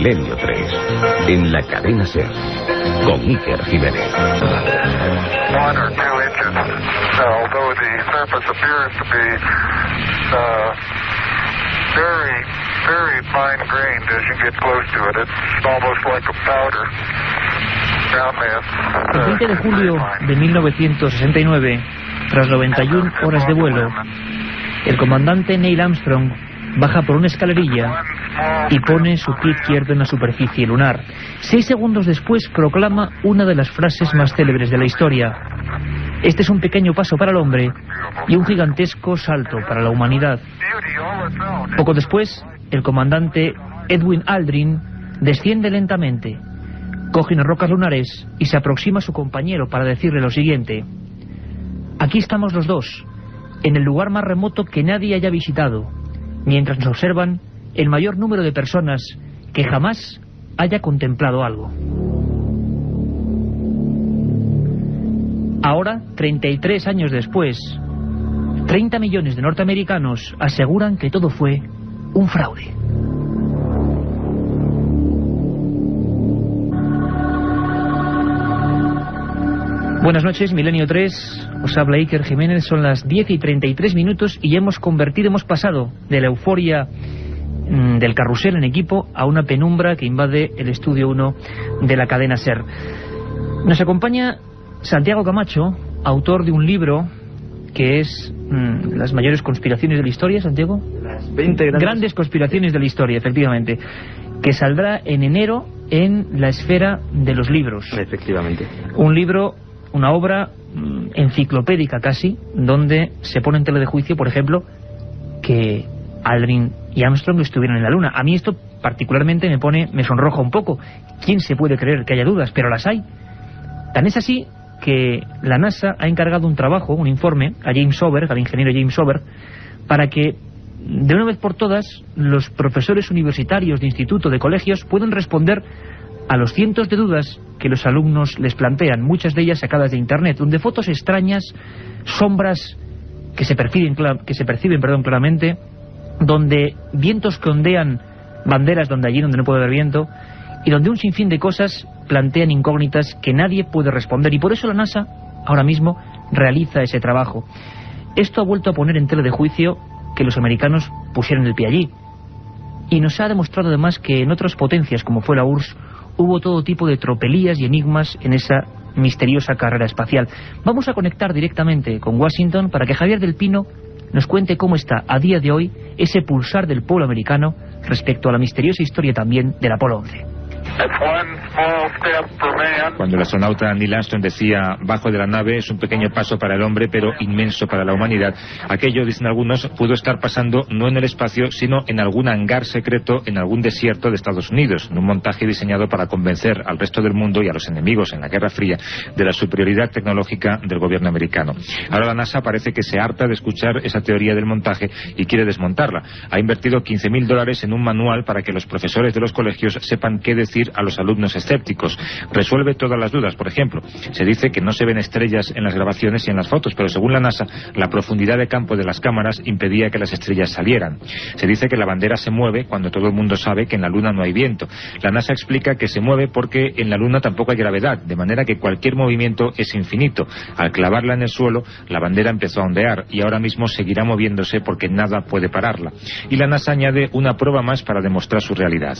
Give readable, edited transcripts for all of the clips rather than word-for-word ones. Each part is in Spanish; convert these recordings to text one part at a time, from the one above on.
Milenio 3, en la cadena SER, con Iker Jiménez. 1 or 2 inches, although the surface appears to be very fine grained as you get close to it. It's almost like a powder. El 20 de julio de 1969, tras 91 horas de vuelo, el comandante Neil Armstrong baja por una escalerilla y pone su pie izquierdo en la superficie lunar. 6 segundos después proclama una de las frases más célebres de la historia: este es un pequeño paso para el hombre y un gigantesco salto para la humanidad. Poco después, el comandante Edwin Aldrin desciende lentamente, coge unas rocas lunares y se aproxima a su compañero para decirle lo siguiente: aquí estamos los dos, en el lugar más remoto que nadie haya visitado, mientras nos observan el mayor número de personas que jamás haya contemplado algo. Ahora, 33 años después, 30 millones de norteamericanos aseguran que todo fue un fraude. Buenas noches, Milenio 3, os habla Iker Jiménez, son las 10:33 y hemos pasado de la euforia del carrusel en equipo a una penumbra que invade el estudio 1 de la cadena SER. Nos acompaña Santiago Camacho, autor de un libro que es Las mayores conspiraciones de la historia, Santiago. Las 20 grandes conspiraciones de la historia, efectivamente, que saldrá en enero en la esfera de los libros. Efectivamente. Un libro, una obra enciclopédica casi, donde se pone en tela de juicio, por ejemplo, que Aldrin y Armstrong estuvieron en la Luna. A mí esto particularmente me sonroja un poco. ¿Quién se puede creer que haya dudas? Pero las hay. Tan es así que la NASA ha encargado un trabajo, un informe, a James Oberg, al ingeniero James Oberg, para que de una vez por todas los profesores universitarios de instituto, de colegios, puedan responder a los cientos de dudas que los alumnos les plantean, muchas de ellas sacadas de internet, donde fotos extrañas, sombras que se perciben claramente, donde vientos que ondean banderas donde no puede haber viento, y donde un sinfín de cosas plantean incógnitas que nadie puede responder, y por eso la NASA ahora mismo realiza ese trabajo. Esto ha vuelto a poner en tela de juicio que los americanos pusieran el pie allí, y nos ha demostrado además que en otras potencias como fue la URSS hubo todo tipo de tropelías y enigmas en esa misteriosa carrera espacial. Vamos a conectar directamente con Washington para que Javier del Pino nos cuente cómo está a día de hoy ese pulsar del pueblo americano respecto a la misteriosa historia también del Apolo 11. Cuando el astronauta Neil Armstrong decía bajo de la nave es un pequeño paso para el hombre pero inmenso para la humanidad, aquello, dicen algunos, pudo estar pasando no en el espacio sino en algún hangar secreto en algún desierto de Estados Unidos, en un montaje diseñado para convencer al resto del mundo y a los enemigos en la Guerra Fría de la superioridad tecnológica del gobierno americano. Ahora la NASA parece que se harta de escuchar esa teoría del montaje y quiere desmontarla. Ha invertido $15.000 en un manual para que los profesores de los colegios sepan qué decir a los alumnos escépticos. Resuelve todas las dudas. Por ejemplo, se dice que no se ven estrellas en las grabaciones y en las fotos, pero según la NASA, la profundidad de campo de las cámaras impedía que las estrellas salieran. Se dice que la bandera se mueve cuando todo el mundo sabe que en la Luna no hay viento. La NASA explica que se mueve porque en la Luna tampoco hay gravedad, de manera que cualquier movimiento es infinito. Al clavarla en el suelo, la bandera empezó a ondear y ahora mismo seguirá moviéndose porque nada puede pararla. Y la NASA añade una prueba más para demostrar su realidad.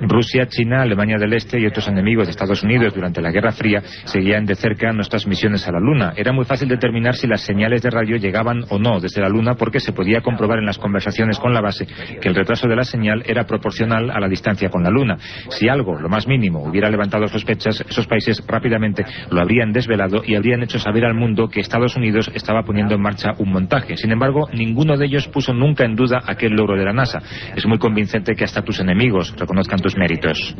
Rusia, China, Alemania del Este y otros enemigos de Estados Unidos durante la Guerra Fría seguían de cerca nuestras misiones a la Luna. Era muy fácil determinar si las señales de radio llegaban o no desde la Luna porque se podía comprobar en las conversaciones con la base que el retraso de la señal era proporcional a la distancia con la Luna. Si algo, lo más mínimo, hubiera levantado sospechas, esos países rápidamente lo habrían desvelado y habrían hecho saber al mundo que Estados Unidos estaba poniendo en marcha un montaje. Sin embargo, ninguno de ellos puso nunca en duda aquel logro de la NASA. Es muy convincente que hasta tus enemigos reconozcan tus méritos.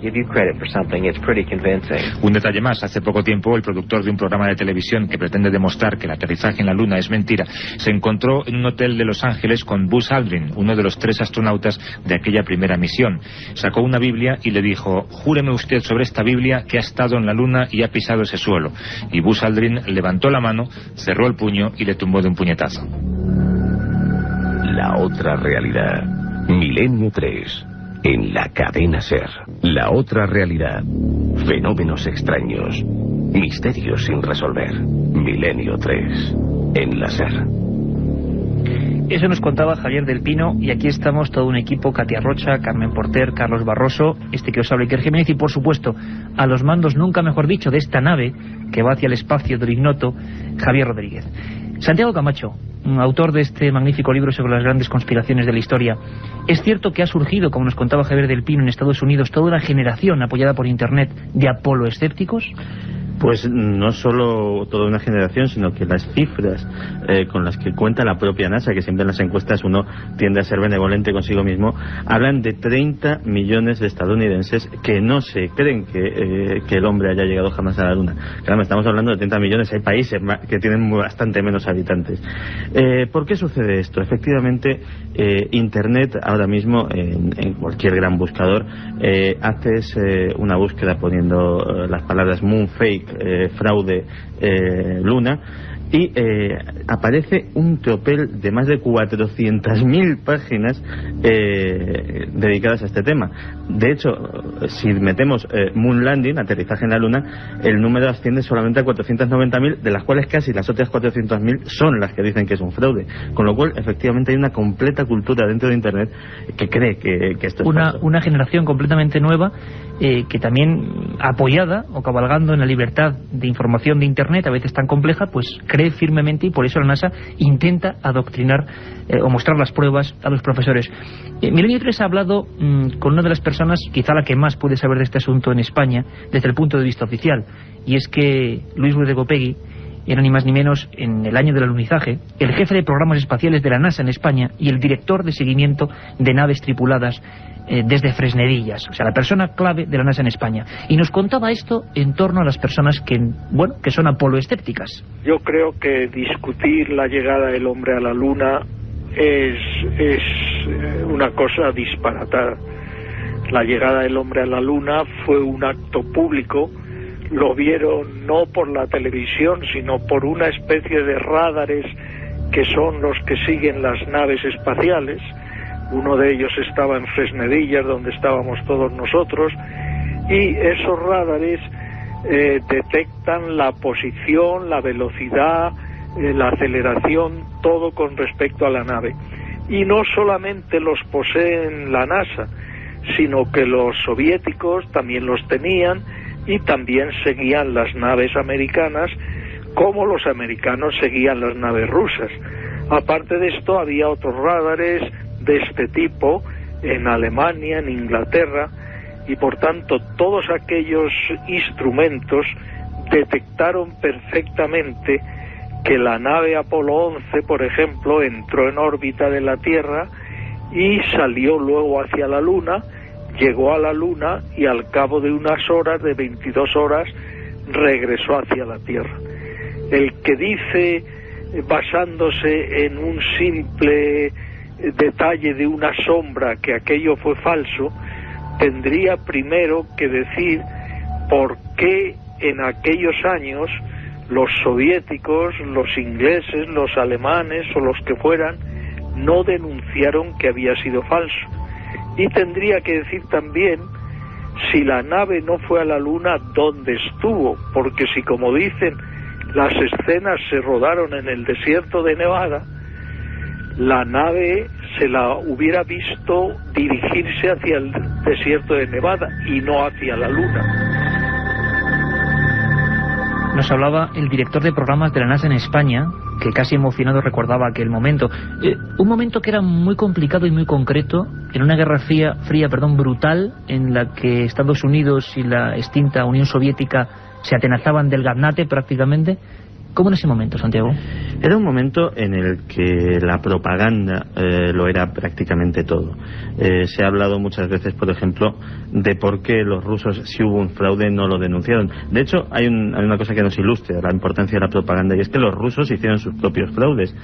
Un detalle más, hace poco tiempo el productor de un programa de televisión que pretende demostrar que el aterrizaje en la Luna es mentira, se encontró en un hotel de Los Ángeles con Buzz Aldrin, uno de los 3 astronautas de aquella primera misión. Sacó una Biblia y le dijo: júreme usted sobre esta Biblia que ha estado en la Luna y ha pisado ese suelo. Y Buzz Aldrin levantó la mano, cerró el puño y le tumbó de un puñetazo. La otra realidad. Milenio 3. En la cadena SER. La otra realidad. Fenómenos extraños. Misterios sin resolver. Milenio 3. En la SER. Eso nos contaba Javier del Pino, y aquí estamos todo un equipo: Katia Rocha, Carmen Porter, Carlos Barroso, este que os habla Iker Jiménez, y por supuesto a los mandos, nunca mejor dicho, de esta nave que va hacia el espacio de lo ignoto, Javier Rodríguez. Santiago Camacho, autor de este magnífico libro sobre las grandes conspiraciones de la historia. ¿Es cierto que ha surgido, como nos contaba Javier del Pino, en Estados Unidos toda una generación apoyada por Internet de apoloescépticos? Pues no solo toda una generación, sino que las cifras con las que cuenta la propia NASA, que siempre en las encuestas uno tiende a ser benevolente consigo mismo, hablan de 30 millones de estadounidenses que no se creen que el hombre haya llegado jamás a la Luna. Claro, estamos hablando de 30 millones, hay países que tienen bastante menos habitantes. ¿Por qué sucede esto? Efectivamente, Internet ahora mismo, en cualquier gran buscador, haces una búsqueda poniendo las palabras moon fake, fraude, luna, y aparece un tropel de más de 400.000 páginas dedicadas a este tema. De hecho, si metemos Moon Landing, aterrizaje en la Luna, el número asciende solamente a 490.000, de las cuales casi las otras 400.000 son las que dicen que es un fraude. Con lo cual, efectivamente, hay una completa cultura dentro de Internet que cree que esto es falso. Una generación completamente nueva, que también, apoyada o cabalgando en la libertad de información de Internet, a veces tan compleja, pues cree firmemente, y por eso la NASA intenta adoctrinar o mostrar las pruebas a los profesores. Milenio 3 ha hablado con una de las personas, quizá la que más puede saber de este asunto en España, desde el punto de vista oficial, y es que Luis Ruiz de Gopegui era ni más ni menos, en el año del alunizaje, el jefe de programas espaciales de la NASA en España y el director de seguimiento de naves tripuladas desde Fresnedillas, o sea, la persona clave de la NASA en España. Y nos contaba esto en torno a las personas que son apoloescépticas. Yo creo que discutir la llegada del hombre a la Luna es una cosa disparatada. La llegada del hombre a la Luna fue un acto público. Lo vieron no por la televisión, sino por una especie de radares que son los que siguen las naves espaciales. Uno de ellos estaba en Fresnedillas, donde estábamos todos nosotros, y esos radares detectan la posición, la velocidad, la aceleración, todo con respecto a la nave. Y no solamente los poseen la NASA, sino que los soviéticos también los tenían, y también seguían las naves americanas, como los americanos seguían las naves rusas. Aparte de esto, había otros radares de este tipo en Alemania, en Inglaterra, y por tanto todos aquellos instrumentos detectaron perfectamente que la nave Apolo 11, por ejemplo, entró en órbita de la Tierra y salió luego hacia la Luna, llegó a la Luna y al cabo de unas horas, de 22 horas, regresó hacia la Tierra. El que dice, basándose en un simple detalle de una sombra, que aquello fue falso, tendría primero que decir por qué en aquellos años los soviéticos, los ingleses, los alemanes o los que fueran no denunciaron que había sido falso. Y tendría que decir también, si la nave no fue a la Luna, ¿dónde estuvo? Porque si, como dicen, las escenas se rodaron en el desierto de Nevada, la nave se la hubiera visto dirigirse hacia el desierto de Nevada y no hacia la Luna. Nos hablaba el director de programas de la NASA en España, que casi emocionado recordaba aquel momento. Un momento que era muy complicado y muy concreto, en una guerra fría, brutal, en la que Estados Unidos y la extinta Unión Soviética se atenazaban del gaznate prácticamente. ¿Cómo en ese momento, Santiago? Era un momento en el que la propaganda lo era prácticamente todo. Se ha hablado muchas veces, por ejemplo, de por qué los rusos, si hubo un fraude, no lo denunciaron. De hecho, hay una cosa que nos ilustra la importancia de la propaganda, y es que los rusos hicieron sus propios fraudes.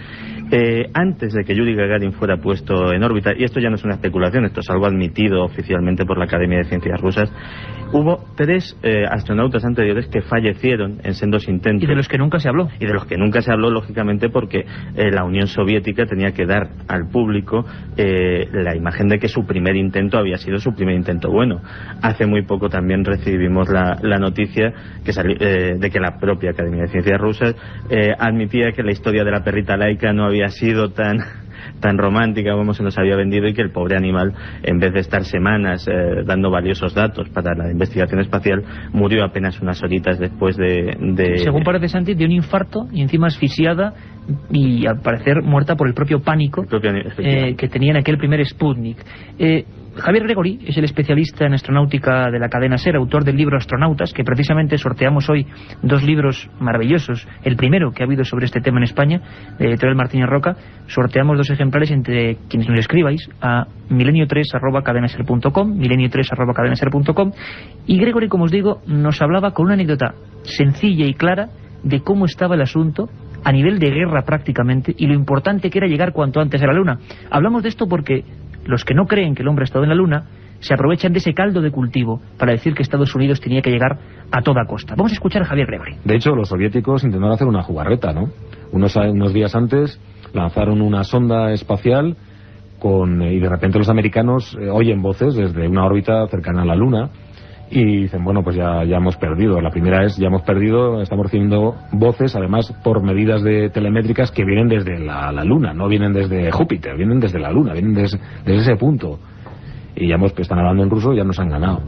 Antes de que Yuri Gagarin fuera puesto en órbita, y esto ya no es una especulación, esto es algo admitido oficialmente por la Academia de Ciencias Rusas, hubo 3 astronautas anteriores que fallecieron en sendos intentos. Y de los que nunca se habló. habló. Y de los que nunca se habló, lógicamente, porque la Unión Soviética tenía que dar al público la imagen de que su primer intento había sido su primer intento bueno. Hace muy poco también recibimos la noticia de que la propia Academia de Ciencias Rusas admitía que la historia de la perrita laica no había sido tan romántica como se nos había vendido, y que el pobre animal, en vez de estar semanas dando valiosos datos para la investigación espacial, murió apenas unas horitas después de... Según parece, Santi, de un infarto y encima asfixiada y al parecer muerta por el propio pánico que tenía en aquel primer Sputnik. Javier Gregory es el especialista en astronáutica de la cadena SER, autor del libro Astronautas, que precisamente sorteamos hoy 2 libros maravillosos. El primero que ha habido sobre este tema en España, de Editorial Martínez Roca. Sorteamos 2 ejemplares entre quienes nos escribáis a milenio3@cadenaser.com, milenio3@cadenaser.com. Y Gregory, como os digo, nos hablaba con una anécdota sencilla y clara de cómo estaba el asunto a nivel de guerra prácticamente, y lo importante que era llegar cuanto antes a la Luna. Hablamos de esto porque los que no creen que el hombre ha estado en la Luna se aprovechan de ese caldo de cultivo para decir que Estados Unidos tenía que llegar a toda costa. Vamos a escuchar a Javier Gregory. De hecho, los soviéticos intentaron hacer una jugarreta, ¿no? Unos días antes lanzaron una sonda espacial y de repente los americanos oyen voces desde una órbita cercana a la Luna y dicen, bueno, pues ya hemos perdido. La primera es, ya hemos perdido, estamos recibiendo voces, además por medidas telemétricas que vienen desde la Luna, no vienen desde Júpiter, vienen desde la Luna, vienen desde ese punto. Y ya están hablando en ruso y ya nos han ganado.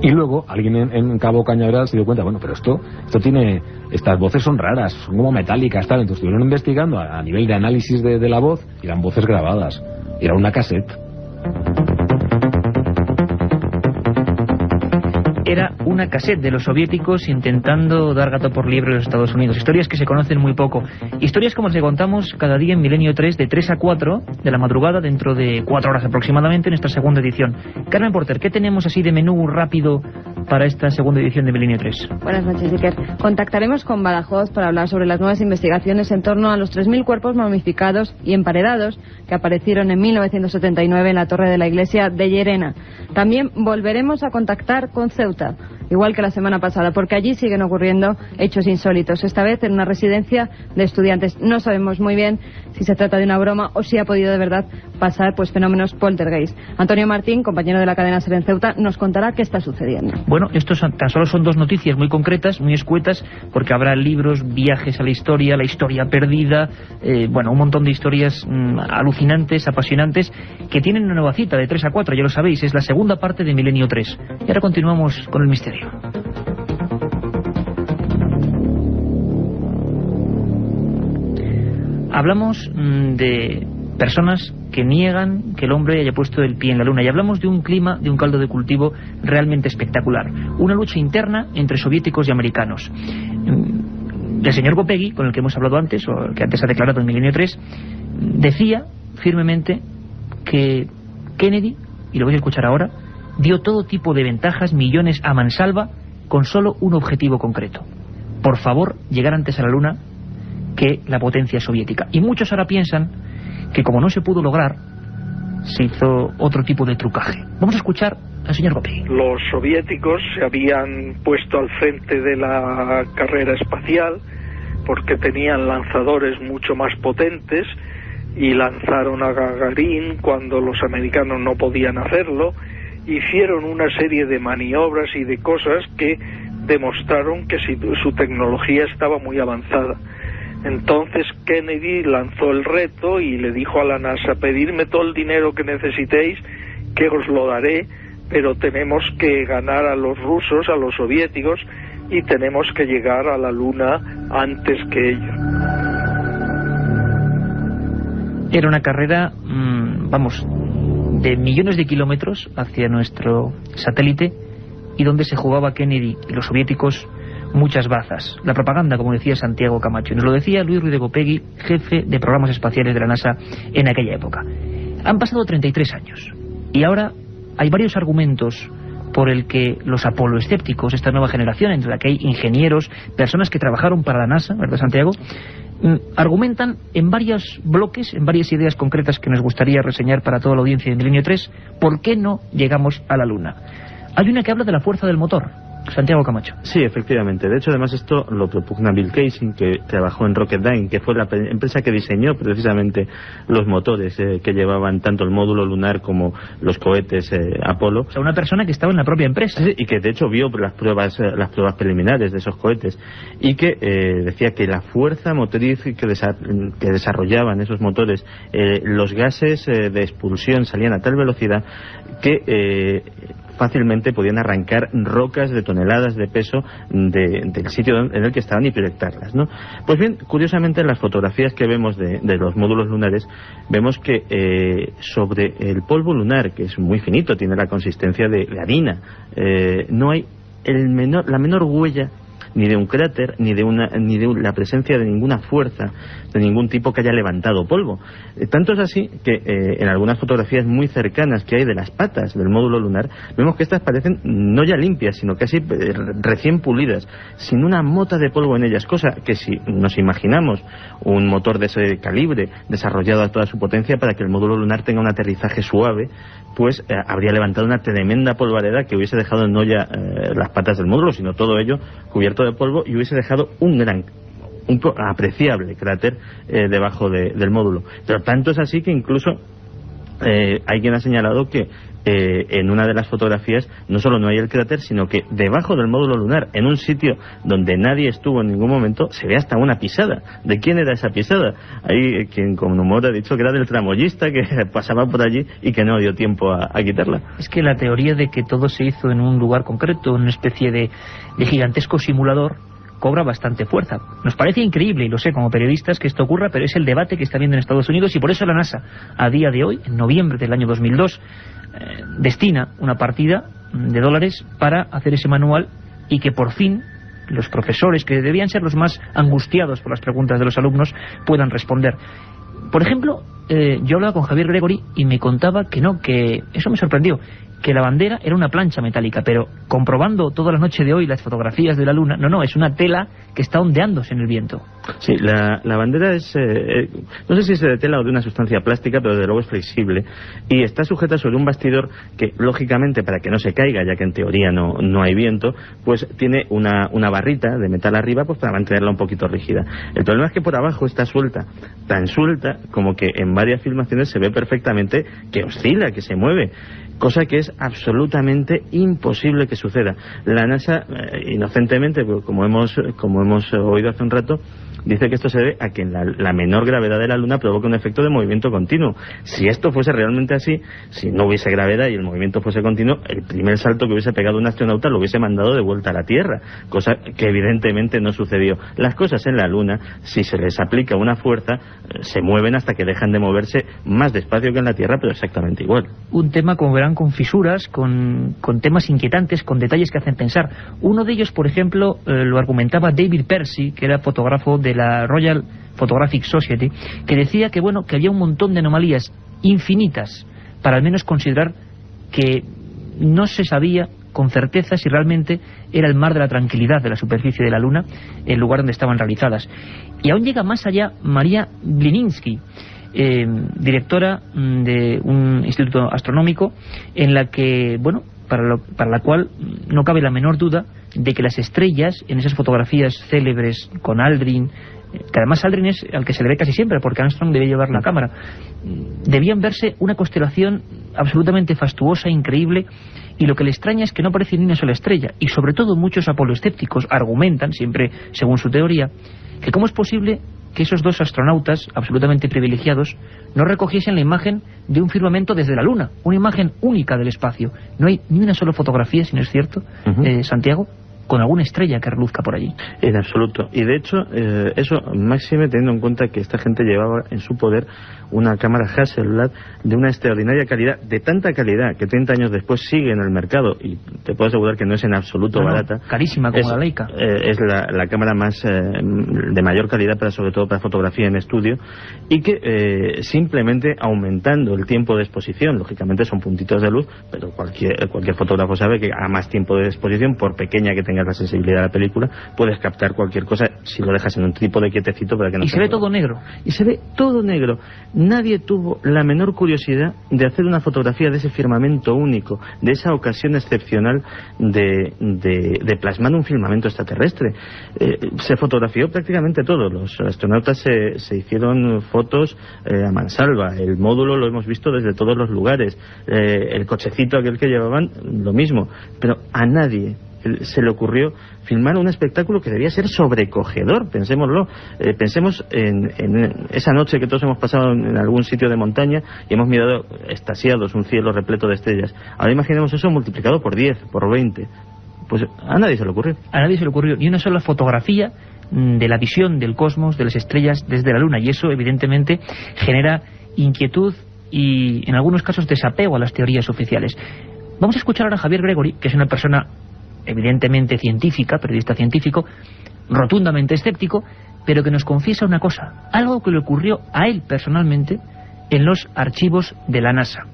Y luego alguien en Cabo Cañaveral se dio cuenta, bueno, pero estas voces son raras, son como metálicas, tal. Entonces estuvieron investigando a nivel de análisis de la voz, y eran voces grabadas, era una cassette. Era una cassette de los soviéticos intentando dar gato por liebre a los Estados Unidos. Historias que se conocen muy poco. Historias como las que contamos cada día en Milenio 3 de 3 a 4 de la madrugada, dentro de 4 horas aproximadamente, en esta segunda edición. Carmen Porter, ¿qué tenemos así de menú rápido para esta segunda edición de Milenio 3? Buenas noches, Iker. Contactaremos con Badajoz para hablar sobre las nuevas investigaciones en torno a los 3.000 cuerpos momificados y emparedados que aparecieron en 1979 en la torre de la iglesia de Llerena. También volveremos a contactar con Ceuta, igual que la semana pasada, porque allí siguen ocurriendo hechos insólitos, esta vez en una residencia de estudiantes. No sabemos muy bien si se trata de una broma o si ha podido de verdad pasar fenómenos poltergeist. Antonio Martín, compañero de la cadena SER en Ceuta, nos contará qué está sucediendo. Bueno, estos tan solo son 2 noticias muy concretas, muy escuetas, porque habrá libros, viajes a la historia perdida, un montón de historias alucinantes, apasionantes, que tienen una nueva cita de 3 a 4, ya lo sabéis, es la segunda parte de Milenio 3. Y ahora continuamos con el misterio. Hablamos de personas que niegan que el hombre haya puesto el pie en la Luna, y hablamos de un clima, de un caldo de cultivo realmente espectacular, una lucha interna entre soviéticos y americanos. El señor Gopegui, con el que hemos hablado antes, o el que antes ha declarado en Milenio 3, decía firmemente que Kennedy, y lo vais a escuchar ahora, dio todo tipo de ventajas, millones a mansalva, con solo un objetivo concreto: por favor, llegar antes a la Luna que la potencia soviética. Y muchos ahora piensan que como no se pudo lograr, se hizo otro tipo de trucaje. Vamos a escuchar al señor Gopegui. Los soviéticos se habían puesto al frente de la carrera espacial porque tenían lanzadores mucho más potentes y lanzaron a Gagarin cuando los americanos no podían hacerlo. Hicieron una serie de maniobras y de cosas que demostraron que su tecnología estaba muy avanzada. Entonces Kennedy lanzó el reto y le dijo a la NASA: pedidme todo el dinero que necesitéis, que os lo daré, pero tenemos que ganar a los rusos, a los soviéticos, y tenemos que llegar a la Luna antes que ellos. Era una carrera, de millones de kilómetros hacia nuestro satélite, y donde se jugaba Kennedy y los soviéticos muchas bazas. La propaganda, como decía Santiago Camacho. Nos lo decía Luis Ruiz de Gopegui, jefe de programas espaciales de la NASA en aquella época. Han pasado 33 años y ahora hay varios argumentos por el que los apoloescépticos, esta nueva generación, entre la que hay ingenieros, personas que trabajaron para la NASA, ¿verdad, Santiago?, argumentan en varios bloques, en varias ideas concretas que nos gustaría reseñar para toda la audiencia de Milenio 3, ¿por qué no llegamos a la Luna? Hay una que habla de la fuerza del motor. Santiago Camacho. Sí, efectivamente. De hecho, además, esto lo propugna Bill Kaysing, que trabajó en Rocketdyne, que fue la empresa que diseñó precisamente los motores que llevaban tanto el módulo lunar como los cohetes Apolo. O sea, una persona que estaba en la propia empresa. Sí, y que de hecho vio las pruebas preliminares de esos cohetes, y que decía que la fuerza motriz que desarrollaban esos motores, los gases de expulsión salían a tal velocidad que fácilmente podían arrancar rocas de toneladas de peso del sitio en el que estaban y proyectarlas, ¿no? Pues bien, curiosamente en las fotografías que vemos de los módulos lunares, vemos que sobre el polvo lunar, que es muy finito, tiene la consistencia de harina, no hay la menor huella ni de un cráter, ni de la presencia de ninguna fuerza de ningún tipo que haya levantado polvo. Tanto es así que en algunas fotografías muy cercanas que hay de las patas del módulo lunar, vemos que estas parecen no ya limpias, sino casi recién pulidas, sin una mota de polvo en ellas, cosa que si nos imaginamos un motor de ese calibre desarrollado a toda su potencia para que el módulo lunar tenga un aterrizaje suave, pues habría levantado una tremenda polvareda que hubiese dejado no ya las patas del módulo, sino todo ello cubierto de polvo, y hubiese dejado un apreciable cráter debajo del módulo. Pero tanto es así que incluso hay quien ha señalado que en una de las fotografías no solo no hay el cráter, sino que debajo del módulo lunar, en un sitio donde nadie estuvo en ningún momento, se ve hasta una pisada. ¿De quién era esa pisada? Hay quien con humor ha dicho que era del tramoyista que pasaba por allí y que no dio tiempo a quitarla. Es que la teoría de que todo se hizo en un lugar concreto, en una especie de gigantesco simulador, cobra bastante fuerza. Nos parece increíble, y lo sé como periodistas, que esto ocurra, pero es el debate que está habiendo en Estados Unidos, y por eso la NASA, a día de hoy, en noviembre del año 2002, destina una partida de dólares para hacer ese manual, y que por fin los profesores, que debían ser los más angustiados por las preguntas de los alumnos, puedan responder. Por ejemplo, yo hablaba con Javier Gregory y me contaba que eso me sorprendió, que la bandera era una plancha metálica, pero comprobando toda la noche de hoy las fotografías de la Luna, no, es una tela que está ondeándose en el viento. Sí, la bandera es, no sé si es de tela o de una sustancia plástica, pero desde luego es flexible, y está sujeta sobre un bastidor que, lógicamente, para que no se caiga, ya que en teoría no hay viento, pues tiene una barrita de metal arriba, pues para mantenerla un poquito rígida. El problema es que por abajo está suelta, tan suelta como que en varias filmaciones se ve perfectamente que oscila, que se mueve, cosa que es absolutamente imposible que suceda. La NASA, inocentemente, como hemos oído hace un rato, dice que esto se debe a que la menor gravedad de la Luna provoca un efecto de movimiento continuo. Si esto fuese realmente así, si no hubiese gravedad y el movimiento fuese continuo, el primer salto que hubiese pegado un astronauta lo hubiese mandado de vuelta a la Tierra, cosa que evidentemente no sucedió. Las cosas en la Luna, si se les aplica una fuerza, se mueven hasta que dejan de moverse más despacio que en la Tierra, pero exactamente igual. Un tema, como verán, con fisuras, con temas inquietantes, con detalles que hacen pensar. Uno de ellos, por ejemplo, lo argumentaba David Percy, que era fotógrafo de la Royal Photographic Society, que decía que había un montón de anomalías infinitas para al menos considerar que no se sabía con certeza si realmente era el mar de la tranquilidad de la superficie de la Luna el lugar donde estaban realizadas. Y aún llega más allá María Glininsky, directora de un instituto astronómico, en la que, para la cual no cabe la menor duda de que las estrellas en esas fotografías célebres con Aldrin, que además Aldrin es al que se le ve casi siempre porque Armstrong debe llevar la cámara, debían verse una constelación absolutamente fastuosa, increíble, y lo que le extraña es que no aparece ni una sola estrella, y sobre todo muchos apoloescépticos argumentan, siempre según su teoría, que cómo es posible que esos dos astronautas absolutamente privilegiados no recogiesen la imagen de un firmamento desde la Luna, una imagen única del espacio. No hay ni una sola fotografía, si no es cierto, Santiago, con alguna estrella que reluzca por allí. En absoluto. Y de hecho, eso máxime teniendo en cuenta que esta gente llevaba en su poder una cámara Hasselblad de una extraordinaria calidad, de tanta calidad que 30 años después sigue en el mercado, y te puedo asegurar que no es en absoluto barata. Carísima como la Leica. Es la cámara más de mayor calidad, sobre todo para fotografía en estudio, y que simplemente aumentando el tiempo de exposición, lógicamente son puntitos de luz, pero cualquier fotógrafo sabe que a más tiempo de exposición, por pequeña que tenga tengas la sensibilidad de la película, puedes captar cualquier cosa si lo dejas en un trípode quietecito para que no y se ve todo negro. Y se ve todo negro. Nadie tuvo la menor curiosidad de hacer una fotografía de ese firmamento único, de esa ocasión excepcional de plasmar un firmamento extraterrestre. Se fotografió prácticamente todo. Los astronautas se hicieron fotos a mansalva. El módulo lo hemos visto desde todos los lugares. El cochecito aquel que llevaban, lo mismo. Pero a nadie se le ocurrió filmar un espectáculo que debía ser sobrecogedor. Pensémoslo. Pensemos en esa noche que todos hemos pasado en algún sitio de montaña y hemos mirado extasiados un cielo repleto de estrellas. Ahora imaginemos eso multiplicado por 10, por 20. Pues a nadie se le ocurrió. A nadie se le ocurrió ni una sola fotografía de la visión del cosmos, de las estrellas desde la Luna, y eso evidentemente genera inquietud y en algunos casos desapego a las teorías oficiales. Vamos a escuchar ahora a Javier Gregory, que es una persona evidentemente científica, periodista científico, rotundamente escéptico, pero que nos confiesa una cosa, algo que le ocurrió a él personalmente en los archivos de la NASA.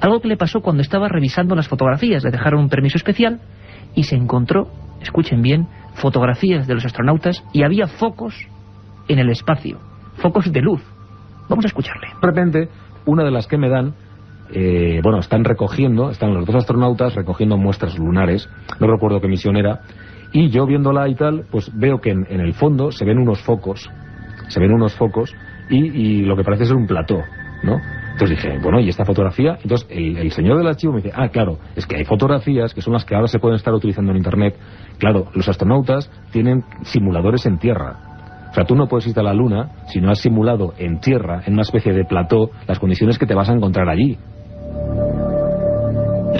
Algo que le pasó cuando estaba revisando las fotografías. Le dejaron un permiso especial y se encontró, escuchen bien, fotografías de los astronautas y había focos en el espacio, focos de luz. Vamos a escucharle. De repente, una de las que me dan, están los dos astronautas recogiendo muestras lunares, no recuerdo qué misión era, y yo viéndola y tal, pues veo que en el fondo se ven unos focos y lo que parece ser un plató, ¿no? Entonces dije, bueno, ¿y esta fotografía? Entonces el señor del archivo me dice, claro, es que hay fotografías que son las que ahora se pueden estar utilizando en Internet. Claro, los astronautas tienen simuladores en tierra. O sea, tú no puedes ir a la Luna si no has simulado en tierra, en una especie de plató, las condiciones que te vas a encontrar allí.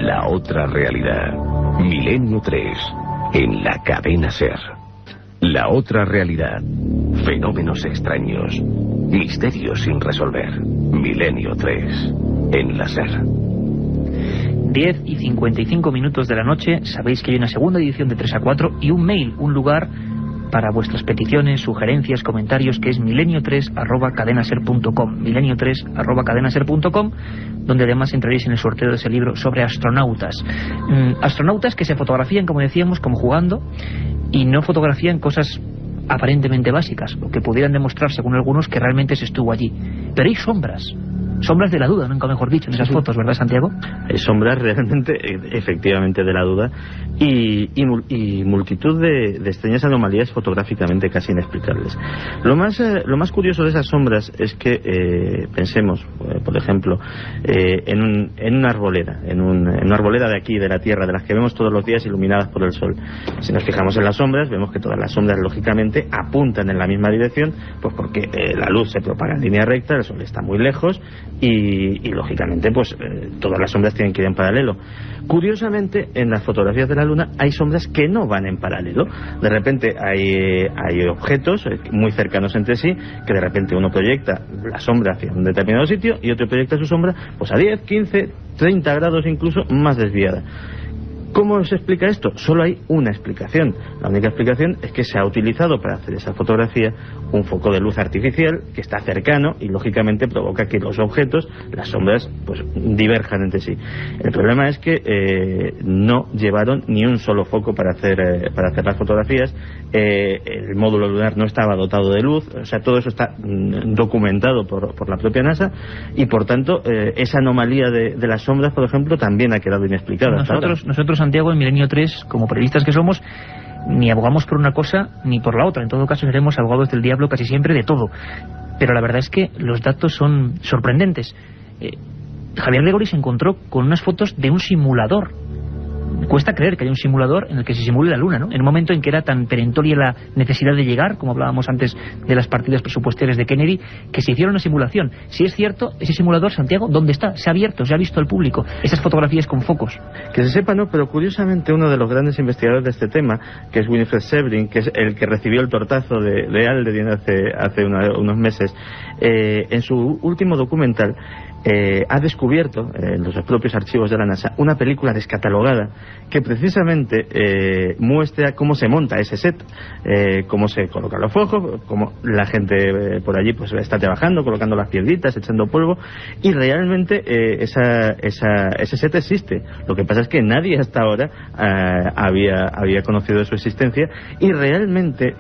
La otra realidad. Milenio 3. En la cadena SER. La otra realidad. Fenómenos extraños. Misterios sin resolver. Milenio 3. En la SER. 10 y 55 minutos de la noche. Sabéis que hay una segunda edición de 3 a 4 y un mail, un lugar para vuestras peticiones, sugerencias, comentarios, que es milenio3@cadenaser.com, milenio3@cadenaser.com, donde además entraréis en el sorteo de ese libro sobre astronautas. Astronautas que se fotografían, como decíamos, como jugando, y no fotografían cosas aparentemente básicas, o que pudieran demostrar, según algunos, que realmente se estuvo allí. Pero hay sombras de la duda, nunca mejor dicho, en esas fotos, ¿verdad, Santiago? Hay sombras realmente, efectivamente, de la duda y multitud de extrañas anomalías fotográficamente casi inexplicables. Lo más curioso de esas sombras es que pensemos, por ejemplo, en una arboleda, en una arboleda de aquí, de la Tierra, de las que vemos todos los días iluminadas por el sol. Si nos fijamos en las sombras, vemos que todas las sombras, lógicamente, apuntan en la misma dirección, pues porque la luz se propaga en línea recta, el sol está muy lejos, y lógicamente pues todas las sombras tienen que ir en paralelo. Curiosamente, en las fotografías de la Luna hay sombras que no van en paralelo. De repente hay objetos muy cercanos entre sí, que de repente uno proyecta la sombra hacia un determinado sitio y otro proyecta su sombra pues a 10, 15, 30 grados incluso más desviada. ¿Cómo se explica esto? Solo hay una explicación. La única explicación es que se ha utilizado para hacer esa fotografía un foco de luz artificial que está cercano y lógicamente provoca que los objetos, las sombras, pues diverjan entre sí. El problema es que no llevaron ni un solo foco para hacer las fotografías. El módulo lunar no estaba dotado de luz. O sea, todo eso está documentado por la propia NASA y por tanto esa anomalía de las sombras, por ejemplo, también ha quedado inexplicada. Nosotros, Santiago, en Milenio 3, como periodistas que somos, ni abogamos por una cosa ni por la otra. En todo caso seremos abogados del diablo casi siempre de todo. Pero la verdad es que los datos son sorprendentes. Javier Gregory se encontró con unas fotos de un simulador. Cuesta creer que haya un simulador en el que se simule la Luna, ¿no? En un momento en que era tan perentoria la necesidad de llegar, como hablábamos antes de las partidas presupuestarias de Kennedy, que se hicieron una simulación. Si es cierto, ese simulador, Santiago, ¿dónde está? Se ha abierto, se ha visto al público. Esas fotografías con focos. Que se sepa, no, pero curiosamente uno de los grandes investigadores de este tema, que es Winifred Severin, que es el que recibió el tortazo de Aldrin hace unos meses, en su último documental, ha descubierto en los propios archivos de la NASA una película descatalogada que precisamente muestra cómo se monta ese set, cómo se colocan los focos, cómo la gente por allí pues está trabajando, colocando las piedritas, echando polvo, y realmente ese set existe. Lo que pasa es que nadie hasta ahora había conocido de su existencia, y realmente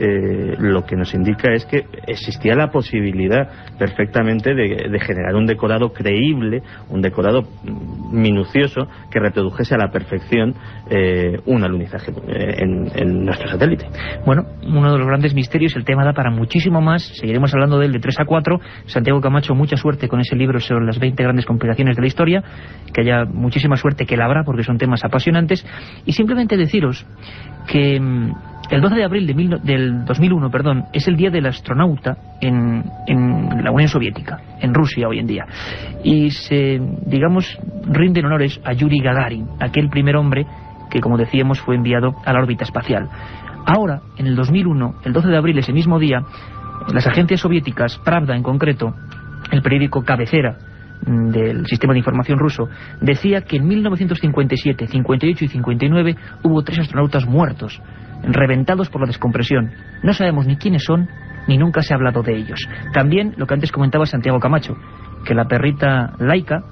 lo que nos indica es que existía la posibilidad perfectamente de generar un decorado creíble, un decorado minucioso que reprodujese a la perfección un alunizaje en nuestro satélite. Bueno, uno de los grandes misterios, el tema da para muchísimo más, seguiremos hablando de él de 3 a 4. Santiago Camacho, mucha suerte con ese libro sobre las 20 grandes complicaciones de la historia, que haya muchísima suerte que la habrá, porque son temas apasionantes, y simplemente deciros que el 12 de abril del 2001, es el día del astronauta en la Unión Soviética, en Rusia hoy en día, y se, digamos, rinden honores a Yuri Gagarin, aquel primer hombre que, como decíamos, fue enviado a la órbita espacial. Ahora, en el 2001, el 12 de abril, ese mismo día, las agencias soviéticas, Pravda en concreto, el periódico cabecera del sistema de información ruso, decía que en 1957, 58 y 59 hubo 3 astronautas muertos, reventados por la descompresión. No sabemos ni quiénes son, ni nunca se ha hablado de ellos. También lo que antes comentaba Santiago Camacho, que la perrita Laika,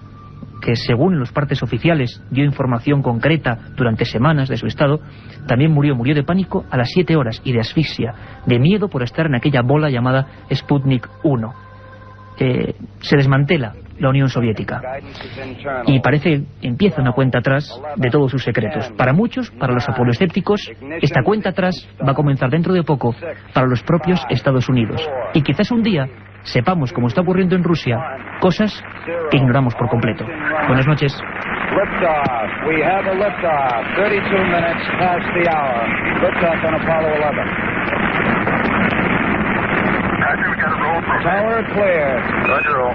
que según los partes oficiales dio información concreta durante semanas de su estado, también murió de pánico a las 7 horas y de asfixia, de miedo por estar en aquella bola llamada Sputnik 1. Se desmantela la Unión Soviética y parece empieza una cuenta atrás de todos sus secretos. Para muchos, para los apoloescépticos, esta cuenta atrás va a comenzar dentro de poco para los propios Estados Unidos, y quizás un día sepamos, como está ocurriendo en Rusia, cosas que ignoramos por completo. Buenas noches. Liftoff. We have a liftoff. 32 minutes past the hour. Liftoff on Apollo 11. Roger, we got a roll from Tower clear. Roger, roll.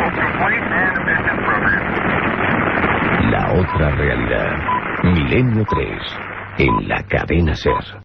Complete and mission program. La otra realidad. Milenio 3. En la cadena SER.